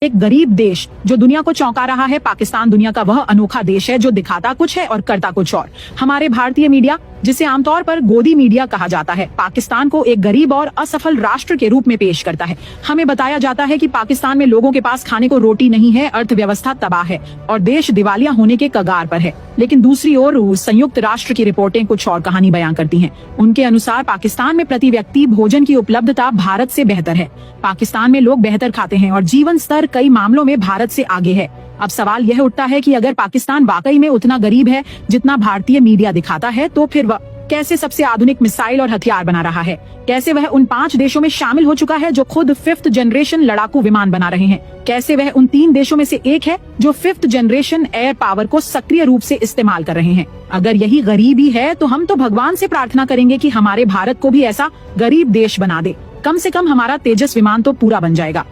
एक गरीब देश जो दुनिया को चौंका रहा है, पाकिस्तान दुनिया का वह अनोखा देश है जो दिखाता कुछ है और करता कुछ और। हमारे भारतीय मीडिया, जिसे आमतौर पर गोदी मीडिया कहा जाता है, पाकिस्तान को एक गरीब और असफल राष्ट्र के रूप में पेश करता है। हमें बताया जाता है कि पाकिस्तान में लोगों के पास खाने को रोटी नहीं है, अर्थव्यवस्था तबाह है और देश दिवालिया होने के कगार पर है। लेकिन दूसरी ओर संयुक्त राष्ट्र की रिपोर्टें कुछ और कहानी बयां करती हैं। उनके अनुसार पाकिस्तान में प्रति व्यक्ति भोजन की उपलब्धता भारत से बेहतर है। पाकिस्तान में लोग बेहतर खाते हैं और जीवन स्तर कई मामलों में भारत से आगे है। अब सवाल यह उठता है कि अगर पाकिस्तान वाकई में उतना गरीब है जितना भारतीय मीडिया दिखाता है, तो फिर वह कैसे सबसे आधुनिक मिसाइल और हथियार बना रहा है? कैसे वह उन 5 देशों में शामिल हो चुका है जो खुद 5th जनरेशन लड़ाकू विमान बना रहे हैं? कैसे वह उन 3 देशों में से एक है जो 5th जनरेशन एयर पावर को सक्रिय रूप से इस्तेमाल कर रहे हैं? अगर यही गरीबी है तो हम तो भगवान से प्रार्थना करेंगे कि हमारे भारत को भी ऐसा गरीब देश बना दे। कम से कम हमारा तेजस विमान तो पूरा बन जाएगा।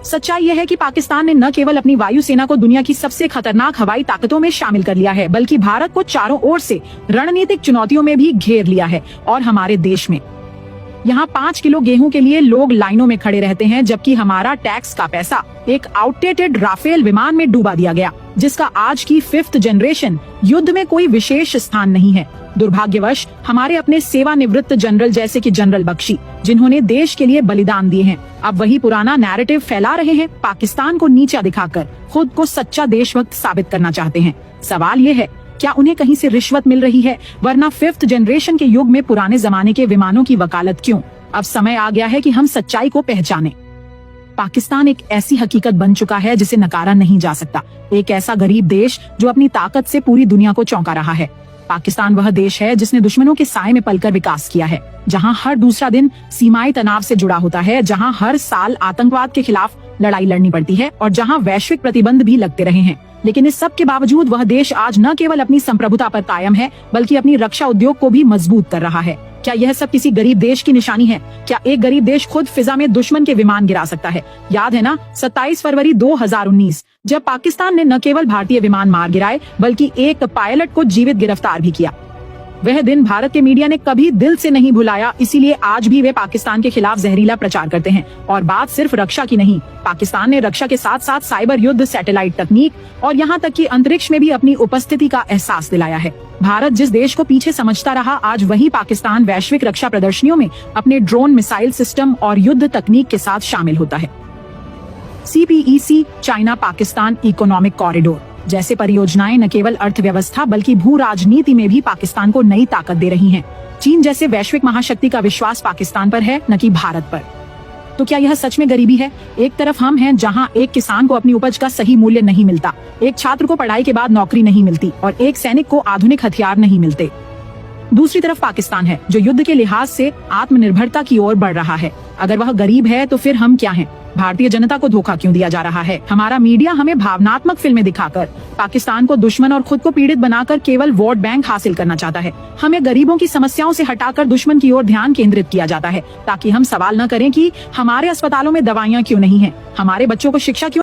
सच्चाई यह है कि पाकिस्तान ने न केवल अपनी वायुसेना को दुनिया की सबसे खतरनाक हवाई ताकतों में शामिल कर लिया है, बल्कि भारत को चारों ओर से रणनीतिक चुनौतियों में भी घेर लिया है। और हमारे देश में यहाँ 5 किलो गेहूं के लिए लोग लाइनों में खड़े रहते हैं, जबकि हमारा टैक्स का पैसा एक आउटडेटेड राफेल विमान में डूबा दिया गया, जिसका आज की 5th जनरेशन युद्ध में कोई विशेष स्थान नहीं है। दुर्भाग्यवश हमारे अपने सेवानिवृत्त जनरल जैसे कि जनरल बख्शी, जिन्होंने देश के लिए बलिदान दिए हैं, अब वही पुराना नैरेटिव फैला रहे हैं। पाकिस्तान को नीचा दिखाकर खुद को सच्चा देशभक्त साबित करना चाहते हैं। सवाल ये है, क्या उन्हें कहीं से रिश्वत मिल रही है? वरना 5th जनरेशन के युग में पुराने जमाने के विमानों की वकालत क्यों? अब समय आ गया है कि हम सच्चाई को पहचानें। पाकिस्तान एक ऐसी हकीकत बन चुका है जिसे नकारा नहीं जा सकता। एक ऐसा गरीब देश जो अपनी ताकत से पूरी दुनिया को चौंका रहा है। पाकिस्तान वह देश है जिसने दुश्मनों के साए में पलकर विकास किया है, जहां हर दूसरा दिन सीमाई तनाव से जुड़ा होता है, जहां हर साल आतंकवाद के खिलाफ लड़ाई लड़नी पड़ती है और जहां वैश्विक प्रतिबंध भी लगते रहे हैं। लेकिन इस सब के बावजूद वह देश आज न केवल अपनी संप्रभुता पर कायम है, बल्कि अपनी रक्षा उद्योग को भी मजबूत कर रहा है। क्या यह सब किसी गरीब देश की निशानी है? क्या एक गरीब देश खुद फिजा में दुश्मन के विमान गिरा सकता है? याद है ना 27 फरवरी 2019, जब पाकिस्तान ने न केवल भारतीय विमान मार गिराए, बल्कि एक पायलट को जीवित गिरफ्तार भी किया। वह दिन भारत के मीडिया ने कभी दिल से नहीं भुलाया, इसीलिए आज भी वे पाकिस्तान के खिलाफ जहरीला प्रचार करते हैं। और बात सिर्फ रक्षा की नहीं, पाकिस्तान ने रक्षा के साथ साथ साइबर युद्ध, सैटेलाइट तकनीक और यहाँ तक कि अंतरिक्ष में भी अपनी उपस्थिति का एहसास दिलाया है। भारत जिस देश को पीछे समझता रहा, आज वही पाकिस्तान वैश्विक रक्षा प्रदर्शनियों में अपने ड्रोन, मिसाइल सिस्टम और युद्ध तकनीक के साथ शामिल होता है। CPEC, China Pakistan economic corridor जैसे परियोजनाएं न केवल अर्थव्यवस्था बल्कि भू राजनीति में भी पाकिस्तान को नई ताकत दे रही हैं। चीन जैसे वैश्विक महाशक्ति का विश्वास पाकिस्तान पर है, न कि भारत पर। तो क्या यह सच में गरीबी है? एक तरफ हम हैं जहां एक किसान को अपनी उपज का सही मूल्य नहीं मिलता, एक छात्र को पढ़ाई के बाद नौकरी नहीं मिलती और एक सैनिक को आधुनिक हथियार नहीं मिलते। दूसरी तरफ पाकिस्तान है जो युद्ध के लिहाज से आत्मनिर्भरता की ओर बढ़ रहा है। अगर वह गरीब है तो फिर हम क्या हैं? भारतीय जनता को धोखा क्यों दिया जा रहा है? हमारा मीडिया हमें भावनात्मक फिल्में दिखाकर पाकिस्तान को दुश्मन और खुद को पीड़ित बनाकर केवल वोट बैंक हासिल करना चाहता है। हमें गरीबों की समस्याओं से हटाकर दुश्मन की ओर ध्यान केंद्रित किया जाता है, ताकि हम सवाल न करें कि हमारे अस्पतालों में दवाइयाँ क्यों नहीं है, हमारे बच्चों को शिक्षा क्यों